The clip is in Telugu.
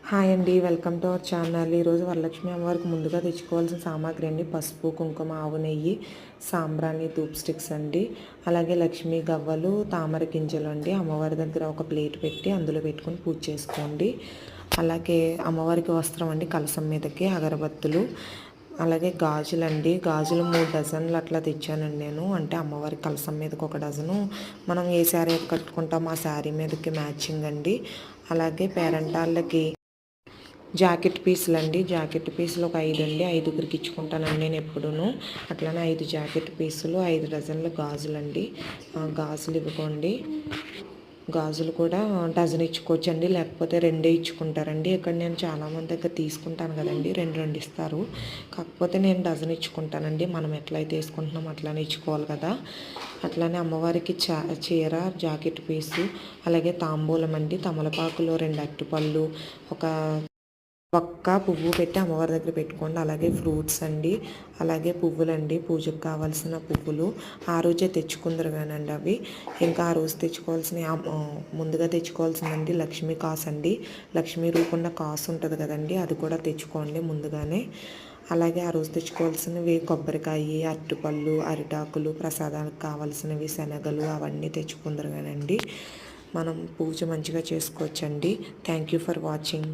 హాయ్ అండి, వెల్కమ్ టు అవర్ ఛానల్. ఈరోజు వరలక్ష్మి అమ్మవారికి ముందుగా తెచ్చుకోవాల్సిన సామాగ్రి అండి పసుపు, కుంకుమ, ఆవు నెయ్యి, సాంబ్రాణి, ధూప్ స్టిక్స్ అండి. అలాగే లక్ష్మీ గవ్వలు, తామర గింజలు అండి. అమ్మవారి దగ్గర ఒక ప్లేట్ పెట్టి అందులో పెట్టుకొని పూజ చేసుకోండి. అలాగే అమ్మవారికి వస్త్రం అండి, కలసం మీదకి అగరబత్తులు, అలాగే గాజులండి. గాజులు 3 డజన్లు అట్లా తెచ్చానండి నేను. అంటే అమ్మవారి కలసం మీదకి 1 డజను, మనం ఏ శారీ కట్టుకుంటామో ఆ శారీ మీదకి మ్యాచింగ్ అండి. అలాగే పేరంటాళ్ళకి జాకెట్ పీసులు అండి. జాకెట్ పీసులు ఒక 5 అండి. 5గురికి ఇచ్చుకుంటానండి నేను ఎప్పుడూను. అట్లానే 5 జాకెట్ పీసులు, 5 డజన్ల గాజులు అండి. గాజులు ఇవ్వకోండి. గాజులు కూడా డజన్ ఇచ్చుకోవచ్చండి, లేకపోతే 2 ఇచ్చుకుంటారండి. ఇక్కడ నేను చాలామంది దగ్గర తీసుకుంటాను కదండి, 2 ఇస్తారు. కాకపోతే నేను డజన్ ఇచ్చుకుంటానండి. మనం ఎట్లయితే వేసుకుంటున్నాం అట్లానే ఇచ్చుకోవాలి కదా. అట్లానే అమ్మవారికి చీర, జాకెట్ పీసు, అలాగే తాంబూలం అండి. తమలపాకులో 2 అరటిపళ్ళు, ఒక పువ్వు పెట్టి అమ్మవారి దగ్గర పెట్టుకోండి. అలాగే ఫ్రూట్స్ అండి, అలాగే పువ్వులండి, పూజకు కావాల్సిన పువ్వులు ఆ రోజే తెచ్చుకుందరు కానండి అవి. ఇంకా ఆ రోజు తెచ్చుకోవాల్సిన ముందుగా తెచ్చుకోవాల్సిందండి లక్ష్మీ కాసు అండి. లక్ష్మీ రూపున్న కాసు ఉంటుంది కదండి, అది కూడా తెచ్చుకోండి ముందుగానే. అలాగే ఆ రోజు తెచ్చుకోవాల్సినవి కొబ్బరికాయ, అరటిపళ్ళు, అరిటాకులు, ప్రసాదానికి కావాల్సినవి శనగలు అవన్నీ తెచ్చుకుందరు కానండి. మనం పూజ మంచిగా చేసుకోవచ్చండి. Thank you for watching.